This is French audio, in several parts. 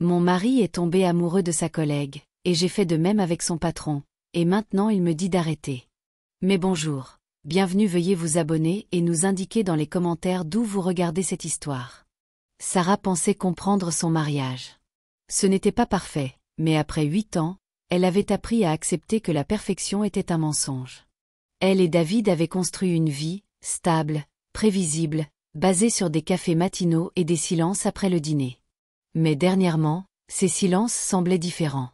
Mon mari est tombé amoureux de sa collègue, et j'ai fait de même avec son patron, et maintenant il me dit d'arrêter. Mais bonjour, bienvenue, veuillez vous abonner et nous indiquer dans les commentaires d'où vous regardez cette histoire. Sarah pensait comprendre son mariage. Ce n'était pas parfait, mais après 8 ans, elle avait appris à accepter que la perfection était un mensonge. Elle et David avaient construit une vie, stable, prévisible, basée sur des cafés matinaux et des silences après le dîner. Mais dernièrement, ces silences semblaient différents.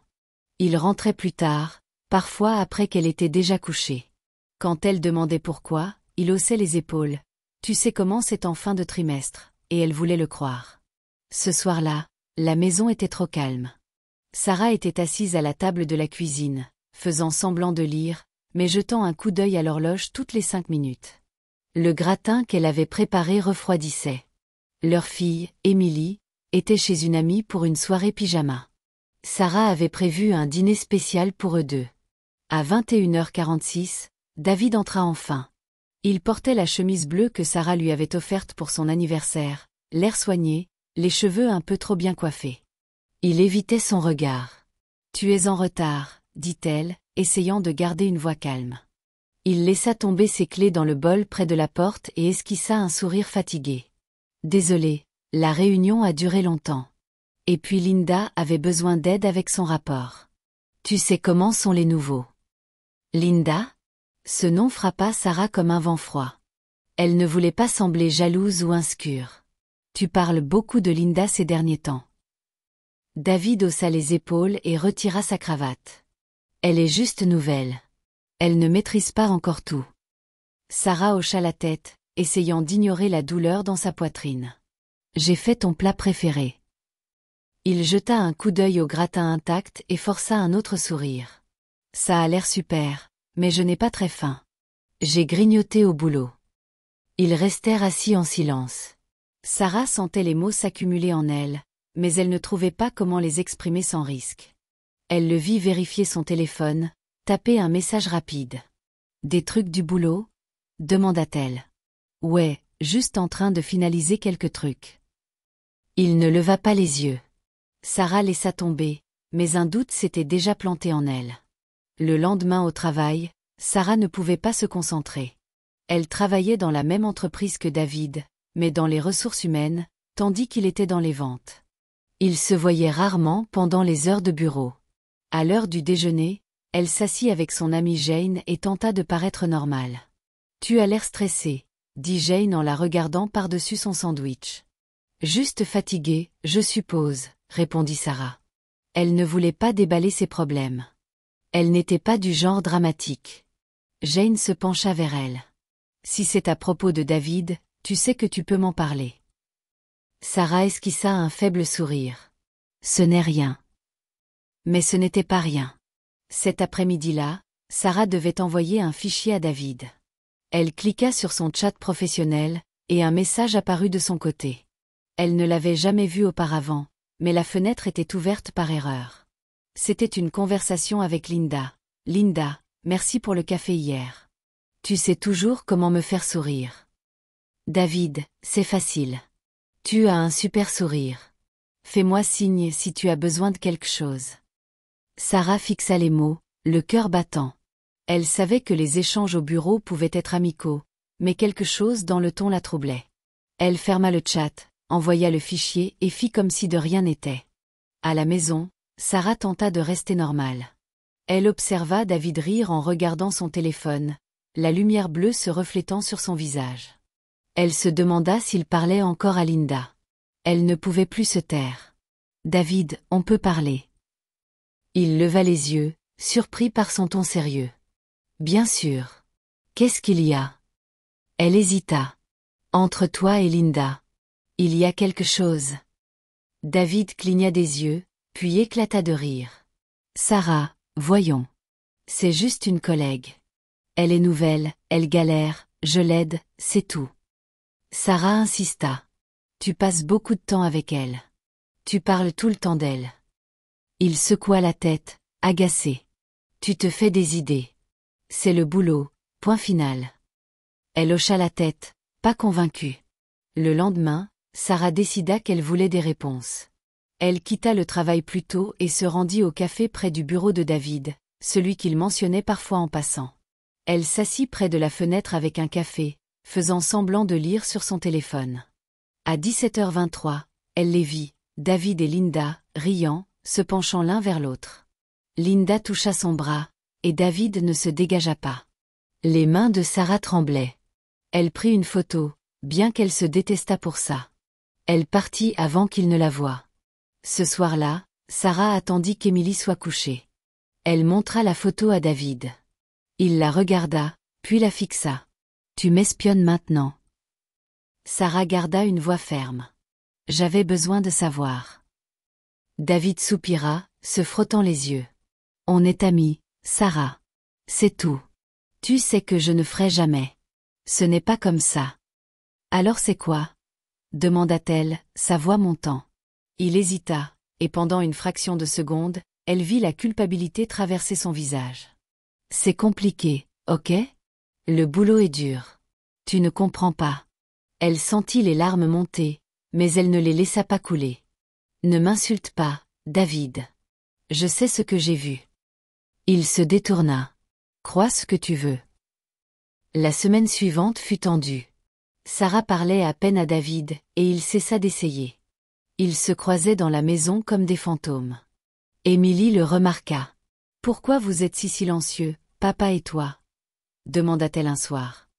Il rentrait plus tard, parfois après qu'elle était déjà couchée. Quand elle demandait pourquoi, il haussait les épaules. Tu sais comment c'est en fin de trimestre, et elle voulait le croire. Ce soir-là, la maison était trop calme. Sarah était assise à la table de la cuisine, faisant semblant de lire, mais jetant un coup d'œil à l'horloge toutes les 5 minutes. Le gratin qu'elle avait préparé refroidissait. Leur fille, Émilie, était chez une amie pour une soirée pyjama. Sarah avait prévu un dîner spécial pour eux deux. À 21h46, David entra enfin. Il portait la chemise bleue que Sarah lui avait offerte pour son anniversaire, l'air soigné, les cheveux un peu trop bien coiffés. Il évitait son regard. « Tu es en retard, dit-elle, essayant de garder une voix calme. Il laissa tomber ses clés dans le bol près de la porte et esquissa un sourire fatigué. « Désolé, la réunion a duré longtemps. Et puis Linda avait besoin d'aide avec son rapport. Tu sais comment sont les nouveaux. » Linda ? Ce nom frappa Sarah comme un vent froid. Elle ne voulait pas sembler jalouse ou insécure. « Tu parles beaucoup de Linda ces derniers temps. » David haussa les épaules et retira sa cravate. « Elle est juste nouvelle. Elle ne maîtrise pas encore tout. » Sarah hocha la tête, essayant d'ignorer la douleur dans sa poitrine. « J'ai fait ton plat préféré. » Il jeta un coup d'œil au gratin intact et força un autre sourire. « Ça a l'air super, mais je n'ai pas très faim. J'ai grignoté au boulot. » Ils restèrent assis en silence. Sarah sentait les mots s'accumuler en elle, mais elle ne trouvait pas comment les exprimer sans risque. Elle le vit vérifier son téléphone, taper un message rapide. « Des trucs du boulot ?» demanda-t-elle. « Ouais, juste en train de finaliser quelques trucs. » Il ne leva pas les yeux. Sarah laissa tomber, mais un doute s'était déjà planté en elle. Le lendemain au travail, Sarah ne pouvait pas se concentrer. Elle travaillait dans la même entreprise que David, mais dans les ressources humaines, tandis qu'il était dans les ventes. Ils se voyaient rarement pendant les heures de bureau. À l'heure du déjeuner, elle s'assit avec son amie Jane et tenta de paraître normale. « Tu as l'air stressée, » dit Jane en la regardant par-dessus son sandwich. « Juste fatiguée, je suppose, » répondit Sarah. Elle ne voulait pas déballer ses problèmes. Elle n'était pas du genre dramatique. Jane se pencha vers elle. « Si c'est à propos de David, tu sais que tu peux m'en parler. » Sarah esquissa un faible sourire. « Ce n'est rien. » Mais ce n'était pas rien. Cet après-midi-là, Sarah devait envoyer un fichier à David. Elle cliqua sur son chat professionnel, et un message apparut de son côté. Elle ne l'avait jamais vu auparavant, mais la fenêtre était ouverte par erreur. C'était une conversation avec Linda. « Linda, merci pour le café hier. Tu sais toujours comment me faire sourire. » « David, c'est facile. Tu as un super sourire. Fais-moi signe si tu as besoin de quelque chose. » Sarah fixa les mots, le cœur battant. Elle savait que les échanges au bureau pouvaient être amicaux, mais quelque chose dans le ton la troublait. Elle ferma le chat, envoya le fichier et fit comme si de rien n'était. À la maison, Sarah tenta de rester normale. Elle observa David rire en regardant son téléphone, la lumière bleue se reflétant sur son visage. Elle se demanda s'il parlait encore à Linda. Elle ne pouvait plus se taire. « David, on peut parler. » Il leva les yeux, surpris par son ton sérieux. « Bien sûr. Qu'est-ce qu'il y a ?» Elle hésita. « Entre toi et Linda. Il y a quelque chose. » David cligna des yeux, puis éclata de rire. « Sarah, voyons. C'est juste une collègue. Elle est nouvelle, elle galère, je l'aide, c'est tout. » Sarah insista. « Tu passes beaucoup de temps avec elle. Tu parles tout le temps d'elle. » Il secoua la tête, agacé. « Tu te fais des idées. C'est le boulot, point final. » Elle hocha la tête, pas convaincue. Le lendemain, Sarah décida qu'elle voulait des réponses. Elle quitta le travail plus tôt et se rendit au café près du bureau de David, celui qu'il mentionnait parfois en passant. Elle s'assit près de la fenêtre avec un café, faisant semblant de lire sur son téléphone. À 17h23, elle les vit, David et Linda, riant, se penchant l'un vers l'autre. Linda toucha son bras, et David ne se dégagea pas. Les mains de Sarah tremblaient. Elle prit une photo, bien qu'elle se détestât pour ça. Elle partit avant qu'il ne la voie. Ce soir-là, Sarah attendit qu'Emily soit couchée. Elle montra la photo à David. Il la regarda, puis la fixa. « Tu m'espionnes maintenant ?» Sarah garda une voix ferme. « J'avais besoin de savoir. » David soupira, se frottant les yeux. « On est amis, Sarah. C'est tout. Tu sais que je ne ferai jamais. Ce n'est pas comme ça. »« Alors c'est quoi ?» demanda-t-elle, sa voix montant. Il hésita, et pendant une fraction de seconde, elle vit la culpabilité traverser son visage. « C'est compliqué, ok ? Le boulot est dur. Tu ne comprends pas. » Elle sentit les larmes monter, mais elle ne les laissa pas couler. « Ne m'insulte pas, David. Je sais ce que j'ai vu. » Il se détourna. « Crois ce que tu veux. » La semaine suivante fut tendue. Sarah parlait à peine à David, et il cessa d'essayer. Ils se croisaient dans la maison comme des fantômes. Émilie le remarqua. « Pourquoi vous êtes si silencieux, papa et toi ?» demanda-t-elle un soir.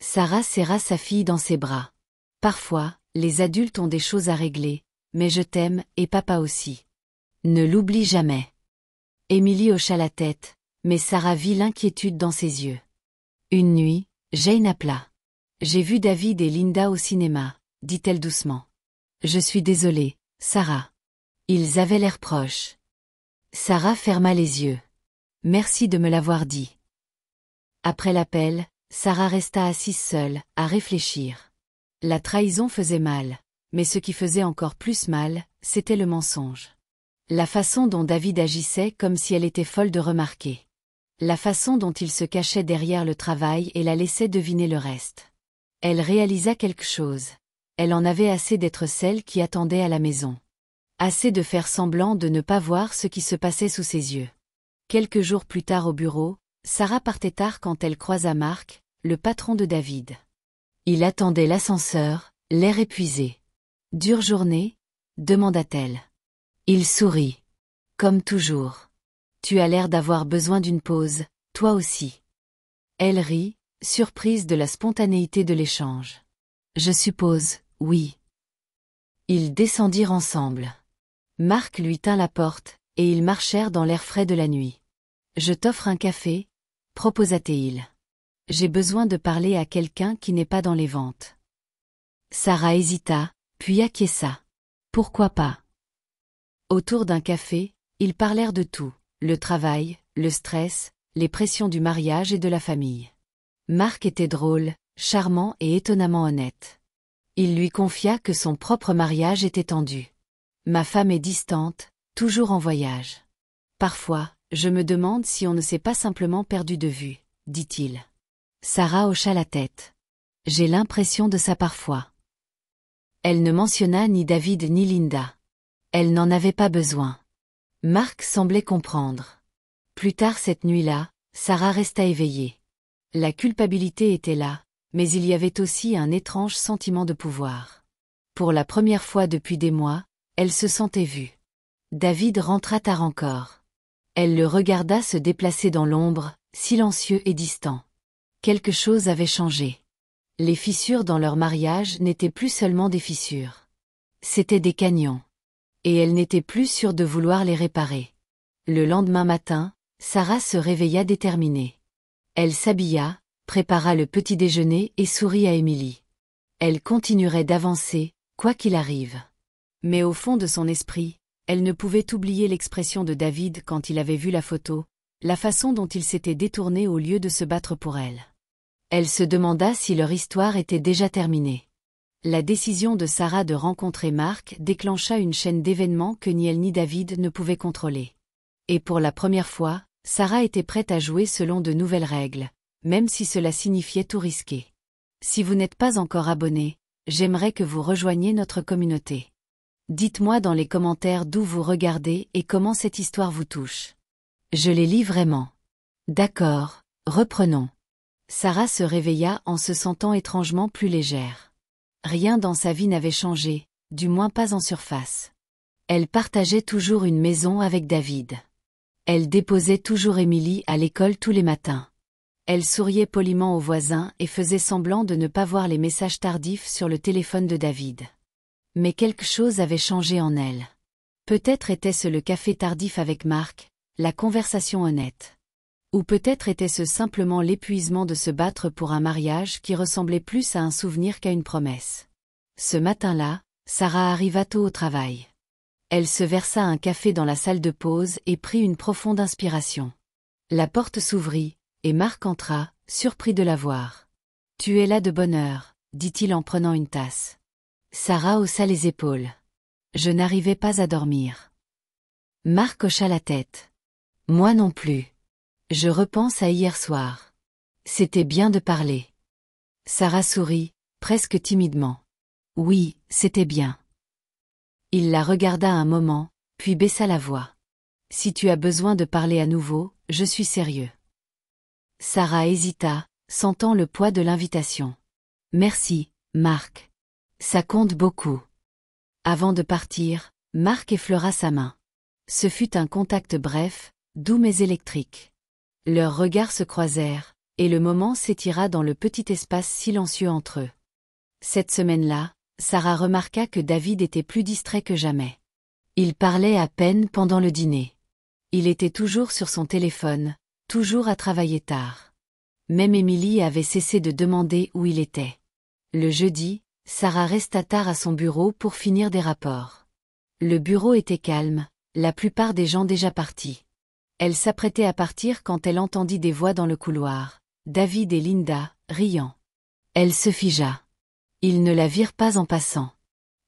Sarah serra sa fille dans ses bras. « Parfois, les adultes ont des choses à régler, mais je t'aime, et papa aussi. Ne l'oublie jamais. » Émilie hocha la tête, mais Sarah vit l'inquiétude dans ses yeux. Une nuit, Jane appela. « J'ai vu David et Linda au cinéma, » dit-elle doucement. « Je suis désolée, Sarah. Ils avaient l'air proches. » Sarah ferma les yeux. « Merci de me l'avoir dit. » Après l'appel, Sarah resta assise seule, à réfléchir. La trahison faisait mal, mais ce qui faisait encore plus mal, c'était le mensonge. La façon dont David agissait comme si elle était folle de remarquer. La façon dont il se cachait derrière le travail et la laissait deviner le reste. Elle réalisa quelque chose. Elle en avait assez d'être celle qui attendait à la maison. Assez de faire semblant de ne pas voir ce qui se passait sous ses yeux. Quelques jours plus tard au bureau, Sarah partait tard quand elle croisa Mark, le patron de David. Il attendait l'ascenseur, l'air épuisé. « Dure journée ?» demanda-t-elle. Il sourit. « Comme toujours. Tu as l'air d'avoir besoin d'une pause, toi aussi. » Elle rit, surprise de la spontanéité de l'échange. « Je suppose, oui. » Ils descendirent ensemble. Mark lui tint la porte, et ils marchèrent dans l'air frais de la nuit. « Je t'offre un café ?» proposa-t-il. « J'ai besoin de parler à quelqu'un qui n'est pas dans les ventes. » Sarah hésita, puis acquiesça. « Pourquoi pas ?» Autour d'un café, ils parlèrent de tout, le travail, le stress, les pressions du mariage et de la famille. Mark était drôle, charmant et étonnamment honnête. Il lui confia que son propre mariage était tendu. « Ma femme est distante, toujours en voyage. Parfois, je me demande si on ne s'est pas simplement perdu de vue, » dit-il. Sarah hocha la tête. « J'ai l'impression de ça parfois. » Elle ne mentionna ni David ni Linda. Elle n'en avait pas besoin. Mark semblait comprendre. Plus tard cette nuit-là, Sarah resta éveillée. La culpabilité était là, mais il y avait aussi un étrange sentiment de pouvoir. Pour la première fois depuis des mois, elle se sentait vue. David rentra tard encore. Elle le regarda se déplacer dans l'ombre, silencieux et distant. Quelque chose avait changé. Les fissures dans leur mariage n'étaient plus seulement des fissures. C'étaient des canyons. Et elle n'était plus sûre de vouloir les réparer. Le lendemain matin, Sarah se réveilla déterminée. Elle s'habilla, prépara le petit déjeuner et sourit à Émilie. Elle continuerait d'avancer, quoi qu'il arrive. Mais au fond de son esprit, elle ne pouvait oublier l'expression de David quand il avait vu la photo, la façon dont il s'était détourné au lieu de se battre pour elle. Elle se demanda si leur histoire était déjà terminée. La décision de Sarah de rencontrer Mark déclencha une chaîne d'événements que ni elle ni David ne pouvaient contrôler. Et pour la première fois, Sarah était prête à jouer selon de nouvelles règles, même si cela signifiait tout risquer. Si vous n'êtes pas encore abonné, j'aimerais que vous rejoigniez notre communauté. Dites-moi dans les commentaires d'où vous regardez et comment cette histoire vous touche. Je les lis vraiment. D'accord, reprenons. Sarah se réveilla en se sentant étrangement plus légère. Rien dans sa vie n'avait changé, du moins pas en surface. Elle partageait toujours une maison avec David. Elle déposait toujours Émilie à l'école tous les matins. Elle souriait poliment aux voisins et faisait semblant de ne pas voir les messages tardifs sur le téléphone de David. Mais quelque chose avait changé en elle. Peut-être était-ce le café tardif avec Marc, la conversation honnête. Ou peut-être était-ce simplement l'épuisement de se battre pour un mariage qui ressemblait plus à un souvenir qu'à une promesse. Ce matin-là, Sarah arriva tôt au travail. Elle se versa un café dans la salle de pause et prit une profonde inspiration. La porte s'ouvrit, et Marc entra, surpris de la voir. « Tu es là de bonne heure », dit-il en prenant une tasse. Sarah haussa les épaules. « Je n'arrivais pas à dormir. » Marc hocha la tête. « Moi non plus. Je repense à hier soir. C'était bien de parler. » Sarah sourit, presque timidement. « Oui, c'était bien. » Il la regarda un moment, puis baissa la voix. « Si tu as besoin de parler à nouveau, je suis sérieux. » Sarah hésita, sentant le poids de l'invitation. « Merci, Marc. Ça compte beaucoup. » Avant de partir, Marc effleura sa main. Ce fut un contact bref, doux mais électrique. Leurs regards se croisèrent, et le moment s'étira dans le petit espace silencieux entre eux. Cette semaine-là, Sarah remarqua que David était plus distrait que jamais. Il parlait à peine pendant le dîner. Il était toujours sur son téléphone, toujours à travailler tard. Même Émilie avait cessé de demander où il était. Le jeudi, Sarah resta tard à son bureau pour finir des rapports. Le bureau était calme, la plupart des gens déjà partis. Elle s'apprêtait à partir quand elle entendit des voix dans le couloir, David et Linda, riant. Elle se figea. Ils ne la virent pas en passant.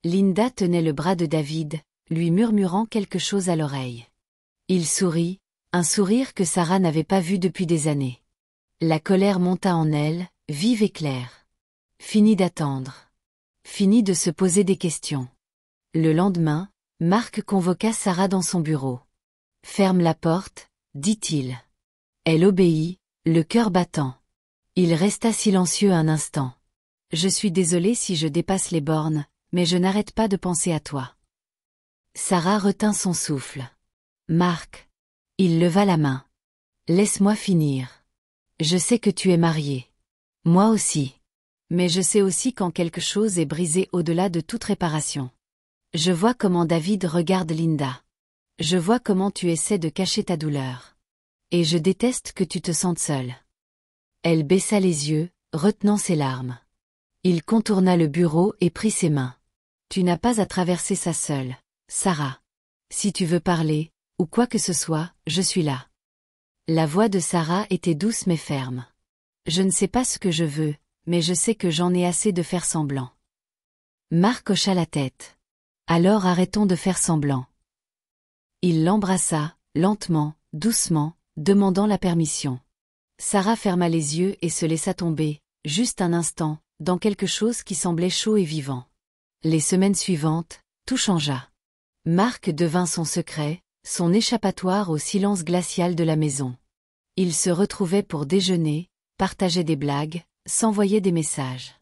Linda tenait le bras de David, lui murmurant quelque chose à l'oreille. Il sourit, un sourire que Sarah n'avait pas vu depuis des années. La colère monta en elle, vive et claire. Fini d'attendre. Fini de se poser des questions. Le lendemain, Marc convoqua Sarah dans son bureau. « Ferme la porte », dit-il. Elle obéit, le cœur battant. Il resta silencieux un instant. « Je suis désolé si je dépasse les bornes, mais je n'arrête pas de penser à toi. » Sarah retint son souffle. « Marc. » Il leva la main. « Laisse-moi finir. Je sais que tu es marié. Moi aussi. Mais je sais aussi quand quelque chose est brisé au-delà de toute réparation. Je vois comment David regarde Linda. Je vois comment tu essaies de cacher ta douleur. Et je déteste que tu te sentes seule. » Elle baissa les yeux, retenant ses larmes. Il contourna le bureau et prit ses mains. « Tu n'as pas à traverser ça seule, Sarah. Si tu veux parler, ou quoi que ce soit, je suis là. » La voix de Sarah était douce mais ferme. « Je ne sais pas ce que je veux, mais je sais que j'en ai assez de faire semblant. » Marc hocha la tête. « Alors arrêtons de faire semblant. » Il l'embrassa, lentement, doucement, demandant la permission. Sarah ferma les yeux et se laissa tomber, juste un instant, dans quelque chose qui semblait chaud et vivant. Les semaines suivantes, tout changea. Marc devint son secret, son échappatoire au silence glacial de la maison. Ils se retrouvaient pour déjeuner, partageaient des blagues, s'envoyaient des messages.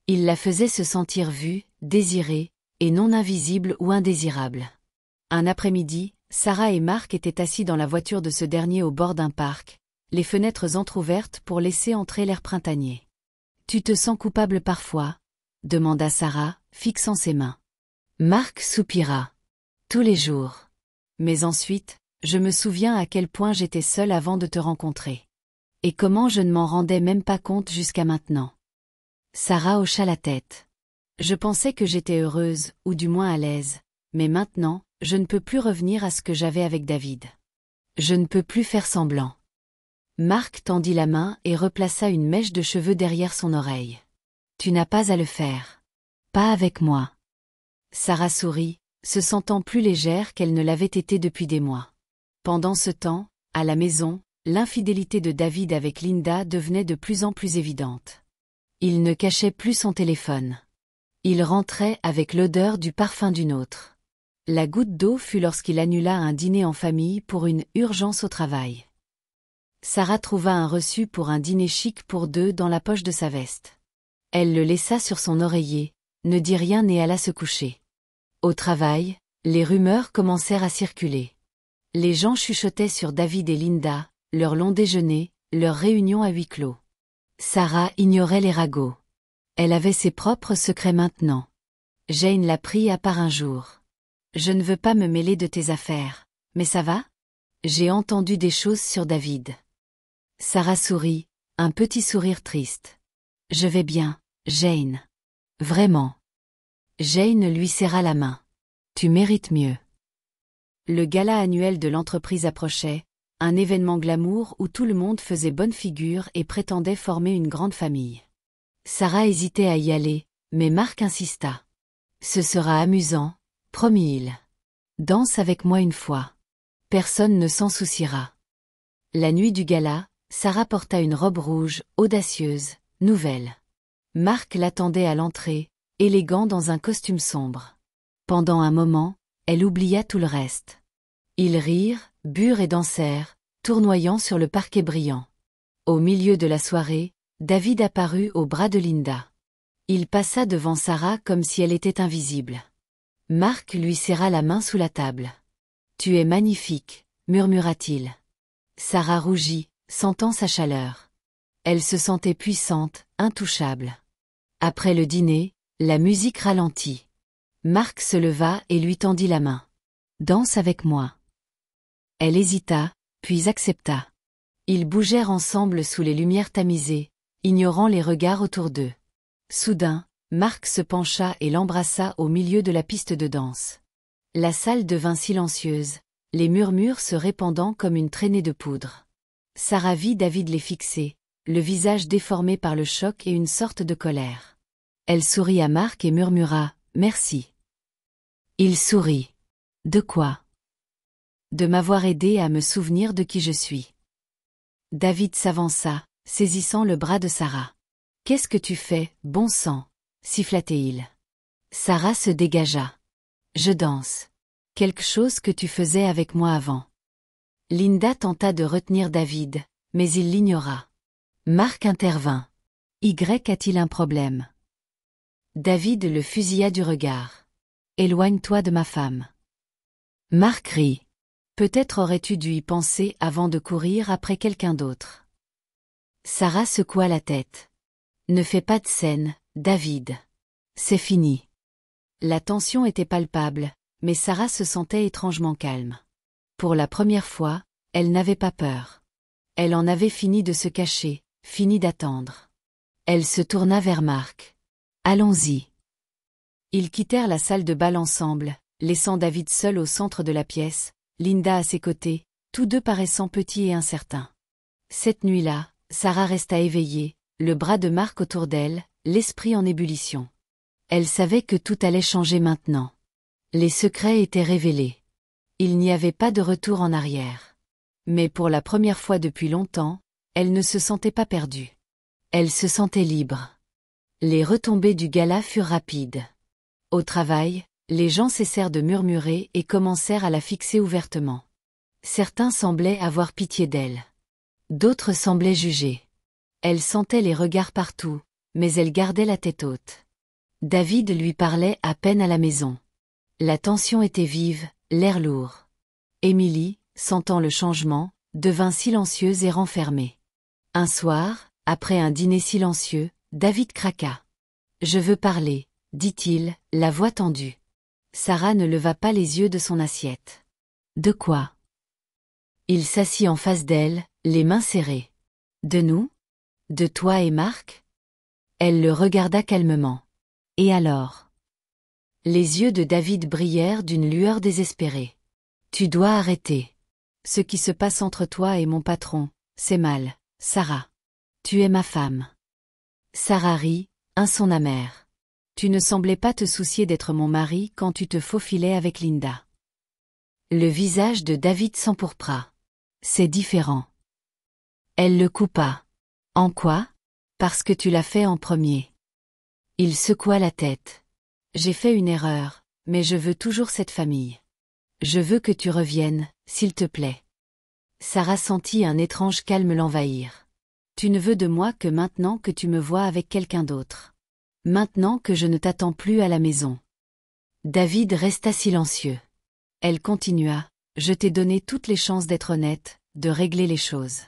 Il la faisait se sentir vue, désirée, et non invisible ou indésirable. Un après-midi, Sarah et Marc étaient assis dans la voiture de ce dernier au bord d'un parc, les fenêtres entr'ouvertes pour laisser entrer l'air printanier. « Tu te sens coupable parfois ?» demanda Sarah, fixant ses mains. Marc soupira. « Tous les jours. Mais ensuite, je me souviens à quel point j'étais seule avant de te rencontrer. Et comment je ne m'en rendais même pas compte jusqu'à maintenant. » Sarah hocha la tête. « Je pensais que j'étais heureuse, ou du moins à l'aise, mais maintenant, je ne peux plus revenir à ce que j'avais avec David. Je ne peux plus faire semblant. » Marc tendit la main et replaça une mèche de cheveux derrière son oreille. « Tu n'as pas à le faire. Pas avec moi. » Sarah sourit, se sentant plus légère qu'elle ne l'avait été depuis des mois. Pendant ce temps, à la maison, l'infidélité de David avec Linda devenait de plus en plus évidente. Il ne cachait plus son téléphone. Il rentrait avec l'odeur du parfum d'une autre. La goutte d'eau fut lorsqu'il annula un dîner en famille pour une urgence au travail. Sarah trouva un reçu pour un dîner chic pour deux dans la poche de sa veste. Elle le laissa sur son oreiller, ne dit rien et alla se coucher. Au travail, les rumeurs commencèrent à circuler. Les gens chuchotaient sur David et Linda, leur long déjeuner, leur réunion à huis clos. Sarah ignorait les ragots. Elle avait ses propres secrets maintenant. Jane l'a pris à part un jour. « Je ne veux pas me mêler de tes affaires, mais ça va ? J'ai entendu des choses sur David. » Sarah sourit, un petit sourire triste. « Je vais bien, Jane. Vraiment. » Jane lui serra la main. « Tu mérites mieux. » Le gala annuel de l'entreprise approchait, un événement glamour où tout le monde faisait bonne figure et prétendait former une grande famille. Sarah hésitait à y aller, mais Marc insista. « Ce sera amusant, promis-il. Danse avec moi une fois. Personne ne s'en souciera. » La nuit du gala, Sarah porta une robe rouge, audacieuse, nouvelle. Marc l'attendait à l'entrée, élégant dans un costume sombre. Pendant un moment, elle oublia tout le reste. Ils rirent, burent et dansèrent, tournoyant sur le parquet brillant. Au milieu de la soirée, David apparut au bras de Linda. Il passa devant Sarah comme si elle était invisible. Marc lui serra la main sous la table. « Tu es magnifique, » murmura-t-il. Sarah rougit, sentant sa chaleur. Elle se sentait puissante, intouchable. Après le dîner, la musique ralentit. Marc se leva et lui tendit la main. « Danse avec moi. » Elle hésita, puis accepta. Ils bougèrent ensemble sous les lumières tamisées, ignorant les regards autour d'eux. Soudain, Marc se pencha et l'embrassa au milieu de la piste de danse. La salle devint silencieuse, les murmures se répandant comme une traînée de poudre. Sarah vit David les fixer, le visage déformé par le choc et une sorte de colère. Elle sourit à Marc et murmura « Merci ». Il sourit. « De quoi ? » « De m'avoir aidé à me souvenir de qui je suis. » David s'avança, saisissant le bras de Sarah. « Qu'est-ce que tu fais, bon sang ?» siffla-t-il. Sarah se dégagea. « Je danse. Quelque chose que tu faisais avec moi avant. » Linda tenta de retenir David, mais il l'ignora. Marc intervint. « Y a-t-il un problème ?» David le fusilla du regard. « Éloigne-toi de ma femme. » Marc rit. Peut-être aurais-tu dû y penser avant de courir après quelqu'un d'autre. Sarah secoua la tête. Ne fais pas de scène, David. C'est fini. La tension était palpable, mais Sarah se sentait étrangement calme. Pour la première fois, elle n'avait pas peur. Elle en avait fini de se cacher, fini d'attendre. Elle se tourna vers Marc. Allons-y. Ils quittèrent la salle de bal ensemble, laissant David seul au centre de la pièce, Linda à ses côtés, tous deux paraissant petits et incertains. Cette nuit-là, Sarah resta éveillée, le bras de Marc autour d'elle, l'esprit en ébullition. Elle savait que tout allait changer maintenant. Les secrets étaient révélés. Il n'y avait pas de retour en arrière. Mais pour la première fois depuis longtemps, elle ne se sentait pas perdue. Elle se sentait libre. Les retombées du gala furent rapides. Au travail, les gens cessèrent de murmurer et commencèrent à la fixer ouvertement. Certains semblaient avoir pitié d'elle. D'autres semblaient juger. Elle sentait les regards partout, mais elle gardait la tête haute. David lui parlait à peine à la maison. La tension était vive, l'air lourd. Émilie, sentant le changement, devint silencieuse et renfermée. Un soir, après un dîner silencieux, David craqua. « Je veux parler », dit-il, la voix tendue. Sarah ne leva pas les yeux de son assiette. « De quoi ?» Il s'assit en face d'elle, les mains serrées. « De nous ? De toi et Marc ?» Elle le regarda calmement. « Et alors ?» Les yeux de David brillèrent d'une lueur désespérée. « Tu dois arrêter. Ce qui se passe entre toi et mon patron, c'est mal, Sarah. Tu es ma femme. » Sarah rit, un son amer. Tu ne semblais pas te soucier d'être mon mari quand tu te faufilais avec Linda. Le visage de David s'empourpra. C'est différent. Elle le coupa. En quoi ? Parce que tu l'as fait en premier. Il secoua la tête. J'ai fait une erreur, mais je veux toujours cette famille. Je veux que tu reviennes, s'il te plaît. Sarah sentit un étrange calme l'envahir. Tu ne veux de moi que maintenant que tu me vois avec quelqu'un d'autre. Maintenant que je ne t'attends plus à la maison. David resta silencieux. Elle continua, je t'ai donné toutes les chances d'être honnête, de régler les choses.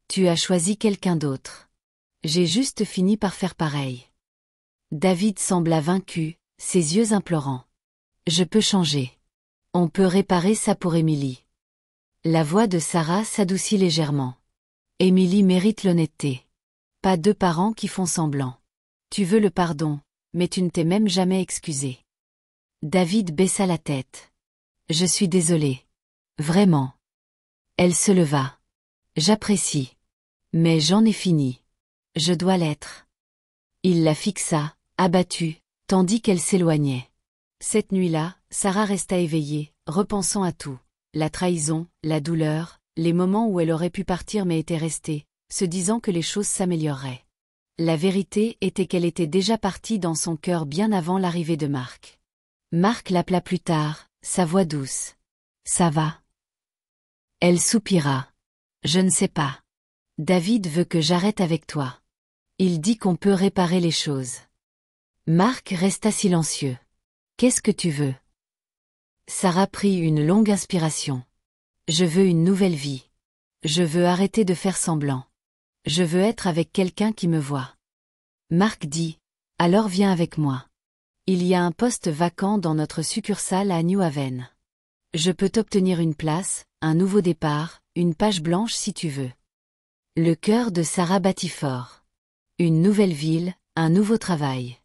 Tu as choisi quelqu'un d'autre. J'ai juste fini par faire pareil. David sembla vaincu, ses yeux implorants. Je peux changer. On peut réparer ça pour Émilie. La voix de Sarah s'adoucit légèrement. Émilie mérite l'honnêteté. Pas deux parents qui font semblant. Tu veux le pardon, mais tu ne t'es même jamais excusé. David baissa la tête. Je suis désolé. Vraiment. Elle se leva. J'apprécie. Mais j'en ai fini. Je dois l'être. Il la fixa, abattu, tandis qu'elle s'éloignait. Cette nuit-là, Sarah resta éveillée, repensant à tout. La trahison, la douleur, les moments où elle aurait pu partir mais était restée, se disant que les choses s'amélioreraient. La vérité était qu'elle était déjà partie dans son cœur bien avant l'arrivée de Marc. Marc l'appela plus tard, sa voix douce. « Ça va ?» Elle soupira. « Je ne sais pas. David veut que j'arrête avec toi. Il dit qu'on peut réparer les choses. » Marc resta silencieux. « Qu'est-ce que tu veux ?» Sarah prit une longue inspiration. « Je veux une nouvelle vie. Je veux arrêter de faire semblant. Je veux être avec quelqu'un qui me voit. » Marc dit, « Alors viens avec moi. Il y a un poste vacant dans notre succursale à New Haven. Je peux t'obtenir une place, un nouveau départ, une page blanche si tu veux. » Le cœur de Sarah battit fort. Une nouvelle ville, un nouveau travail.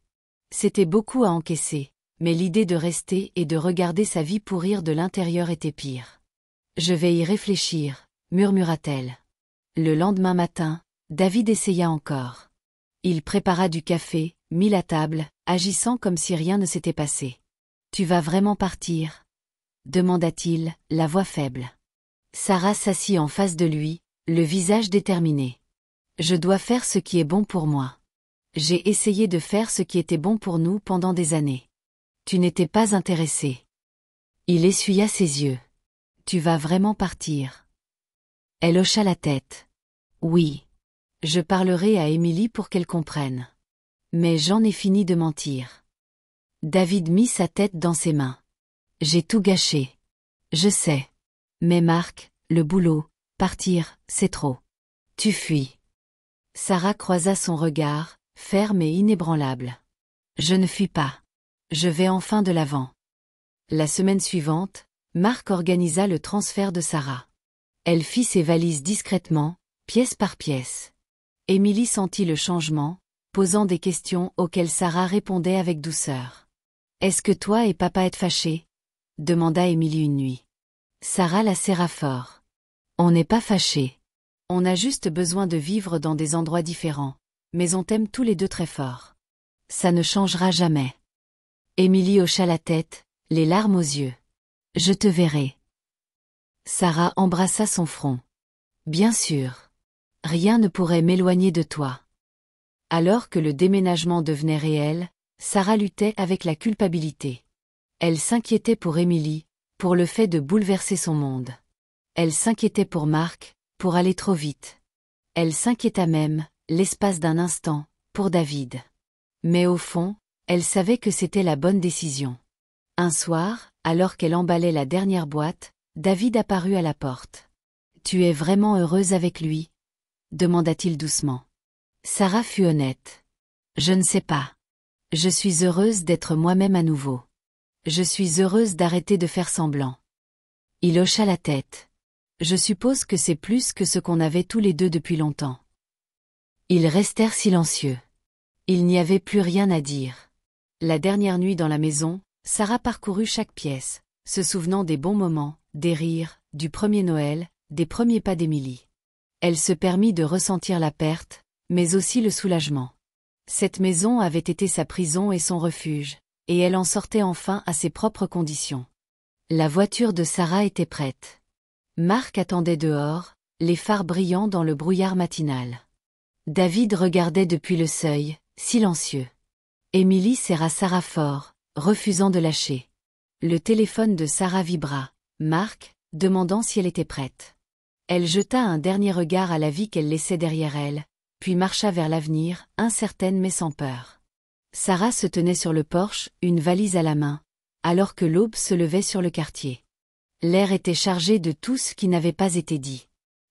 C'était beaucoup à encaisser, mais l'idée de rester et de regarder sa vie pourrir de l'intérieur était pire. « Je vais y réfléchir », murmura-t-elle. Le lendemain matin, David essaya encore. Il prépara du café, mit la table, agissant comme si rien ne s'était passé. « Tu vas vraiment partir ?» demanda-t-il, la voix faible. Sarah s'assit en face de lui, le visage déterminé. « Je dois faire ce qui est bon pour moi. J'ai essayé de faire ce qui était bon pour nous pendant des années. Tu n'étais pas intéressé. » Il essuya ses yeux. « Tu vas vraiment partir ?» Elle hocha la tête. « Oui. Je parlerai à Émilie pour qu'elle comprenne. Mais j'en ai fini de mentir. » David mit sa tête dans ses mains. « J'ai tout gâché. Je sais. Mais Marc, le boulot, partir, c'est trop. Tu fuis. » Sarah croisa son regard, ferme et inébranlable. « Je ne fuis pas. Je vais enfin de l'avant. » La semaine suivante, Marc organisa le transfert de Sarah. Elle fit ses valises discrètement, pièce par pièce. Émilie sentit le changement, posant des questions auxquelles Sarah répondait avec douceur. « Est-ce que toi et papa êtes fâchés ?» demanda Émilie une nuit. Sarah la serra fort. « On n'est pas fâchés. On a juste besoin de vivre dans des endroits différents, mais on t'aime tous les deux très fort. Ça ne changera jamais. » Émilie hocha la tête, les larmes aux yeux. « Je te verrai. » Sarah embrassa son front. « Bien sûr. Rien ne pourrait m'éloigner de toi. » Alors que le déménagement devenait réel, Sarah luttait avec la culpabilité. Elle s'inquiétait pour Émilie, pour le fait de bouleverser son monde. Elle s'inquiétait pour Marc, pour aller trop vite. Elle s'inquiéta même, l'espace d'un instant, pour David. Mais au fond, elle savait que c'était la bonne décision. Un soir, alors qu'elle emballait la dernière boîte, David apparut à la porte. « Tu es vraiment heureuse avec lui ?» demanda-t-il doucement. Sarah fut honnête. « Je ne sais pas. Je suis heureuse d'être moi-même à nouveau. Je suis heureuse d'arrêter de faire semblant. » Il hocha la tête. « Je suppose que c'est plus que ce qu'on avait tous les deux depuis longtemps. » Ils restèrent silencieux. Il n'y avait plus rien à dire. La dernière nuit dans la maison, Sarah parcourut chaque pièce, se souvenant des bons moments, des rires, du premier Noël, des premiers pas d'Émilie. Elle se permit de ressentir la perte, mais aussi le soulagement. Cette maison avait été sa prison et son refuge, et elle en sortait enfin à ses propres conditions. La voiture de Sarah était prête. Marc attendait dehors, les phares brillant dans le brouillard matinal. David regardait depuis le seuil, silencieux. Émilie serra Sarah fort, refusant de lâcher. Le téléphone de Sarah vibra. Marc, demandant si elle était prête. Elle jeta un dernier regard à la vie qu'elle laissait derrière elle, puis marcha vers l'avenir, incertaine mais sans peur. Sarah se tenait sur le porche, une valise à la main, alors que l'aube se levait sur le quartier. L'air était chargé de tout ce qui n'avait pas été dit.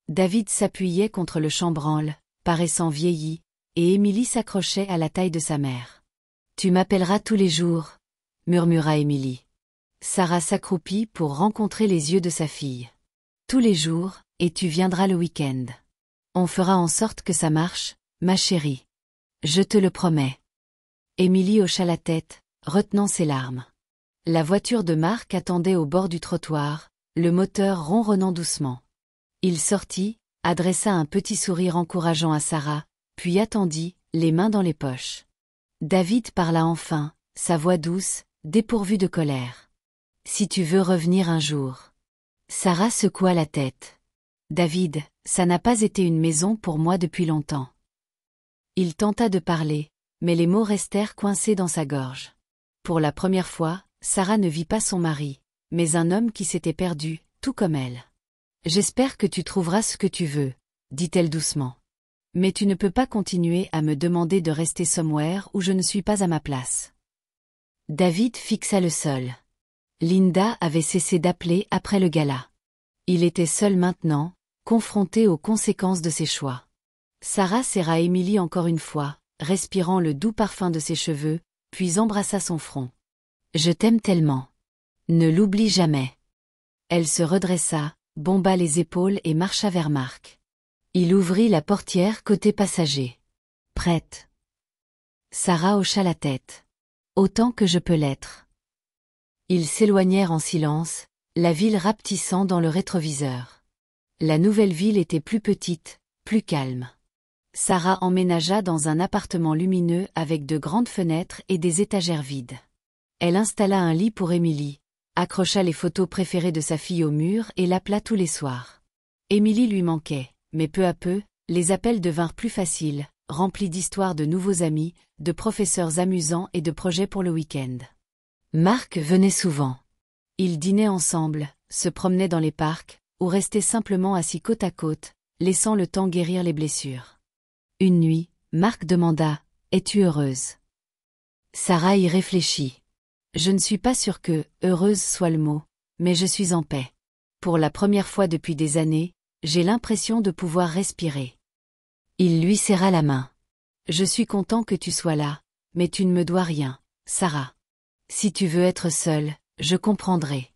David s'appuyait contre le chambranle, paraissant vieilli, et Émilie s'accrochait à la taille de sa mère. « Tu m'appelleras tous les jours », murmura Émilie. Sarah s'accroupit pour rencontrer les yeux de sa fille. « Tous les jours, et tu viendras le week-end. On fera en sorte que ça marche, ma chérie. Je te le promets. » Émilie hocha la tête, retenant ses larmes. La voiture de Marc attendait au bord du trottoir, le moteur ronronnant doucement. Il sortit, adressa un petit sourire encourageant à Sarah, puis attendit, les mains dans les poches. David parla enfin, sa voix douce, dépourvue de colère. « Si tu veux revenir un jour. » Sarah secoua la tête. « David, ça n'a pas été une maison pour moi depuis longtemps. » Il tenta de parler, mais les mots restèrent coincés dans sa gorge. Pour la première fois, Sarah ne vit pas son mari, mais un homme qui s'était perdu, tout comme elle. « J'espère que tu trouveras ce que tu veux, » dit-elle doucement. « Mais tu ne peux pas continuer à me demander de rester somewhere où je ne suis pas à ma place. » David fixa le sol. Linda avait cessé d'appeler après le gala. Il était seul maintenant, confronté aux conséquences de ses choix. Sarah serra Émilie encore une fois, respirant le doux parfum de ses cheveux, puis embrassa son front. « Je t'aime tellement. Ne l'oublie jamais. » Elle se redressa, bomba les épaules et marcha vers Marc. Il ouvrit la portière côté passager. « Prête ?» Sarah hocha la tête. « Autant que je peux l'être. » Ils s'éloignèrent en silence, la ville rapetissant dans le rétroviseur. La nouvelle ville était plus petite, plus calme. Sarah emménagea dans un appartement lumineux avec de grandes fenêtres et des étagères vides. Elle installa un lit pour Émilie, accrocha les photos préférées de sa fille au mur et l'appela tous les soirs. Émilie lui manquait, mais peu à peu, les appels devinrent plus faciles, remplis d'histoires de nouveaux amis, de professeurs amusants et de projets pour le week-end. Marc venait souvent. Ils dînaient ensemble, se promenaient dans les parcs, ou restaient simplement assis côte à côte, laissant le temps guérir les blessures. Une nuit, Marc demanda « Es-tu heureuse ?» Sarah y réfléchit. « Je ne suis pas sûre que « heureuse » soit le mot, mais je suis en paix. Pour la première fois depuis des années, j'ai l'impression de pouvoir respirer. » Il lui serra la main. « Je suis content que tu sois là, mais tu ne me dois rien, Sarah. Si tu veux être seule, je comprendrai. »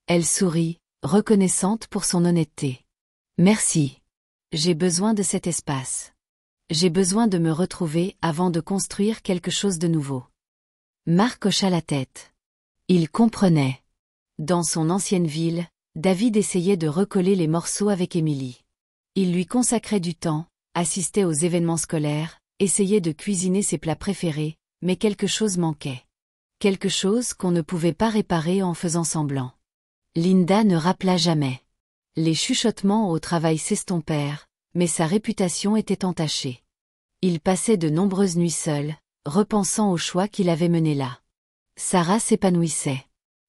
Elle sourit, reconnaissante pour son honnêteté. « Merci. J'ai besoin de cet espace. J'ai besoin de me retrouver avant de construire quelque chose de nouveau. » Marc hocha la tête. Il comprenait. Dans son ancienne ville, David essayait de recoller les morceaux avec Émilie. Il lui consacrait du temps, assistait aux événements scolaires, essayait de cuisiner ses plats préférés, mais quelque chose manquait. Quelque chose qu'on ne pouvait pas réparer en faisant semblant. Linda ne rappela jamais. Les chuchotements au travail s'estompèrent, mais sa réputation était entachée. Il passait de nombreuses nuits seul, repensant au choix qu'il avait mené là. Sarah s'épanouissait.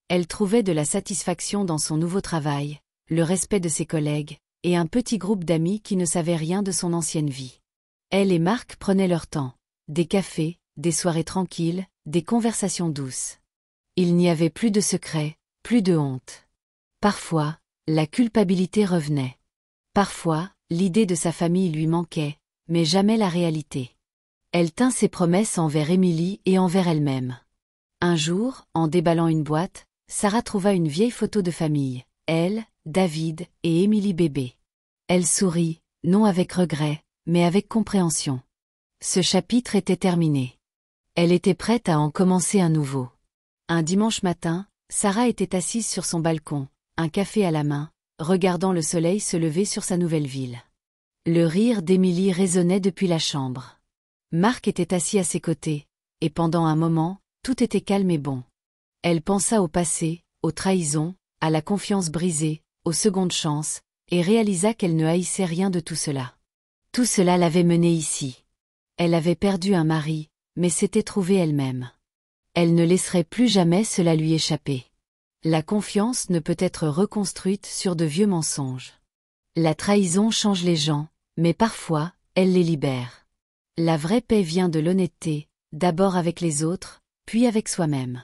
Elle trouvait de la satisfaction dans son nouveau travail, le respect de ses collègues, et un petit groupe d'amis qui ne savaient rien de son ancienne vie. Elle et Marc prenaient leur temps. Des cafés, des soirées tranquilles, des conversations douces. Il n'y avait plus de secrets, plus de honte. Parfois, la culpabilité revenait. Parfois, l'idée de sa famille lui manquait, mais jamais la réalité. Elle tint ses promesses envers Émilie et envers elle-même. Un jour, en déballant une boîte, Sarah trouva une vieille photo de famille, elle, David et Émilie bébé. Elle sourit, non avec regret, mais avec compréhension. Ce chapitre était terminé. Elle était prête à en commencer un nouveau. Un dimanche matin, Sarah était assise sur son balcon, un café à la main, regardant le soleil se lever sur sa nouvelle ville. Le rire d'Émilie résonnait depuis la chambre. Marc était assis à ses côtés, et pendant un moment, tout était calme et bon. Elle pensa au passé, aux trahisons, à la confiance brisée, aux secondes chances, et réalisa qu'elle ne haïssait rien de tout cela. Tout cela l'avait menée ici. Elle avait perdu un mari, mais s'était trouvée elle-même. Elle ne laisserait plus jamais cela lui échapper. La confiance ne peut être reconstruite sur de vieux mensonges. La trahison change les gens, mais parfois, elle les libère. La vraie paix vient de l'honnêteté, d'abord avec les autres, puis avec soi-même.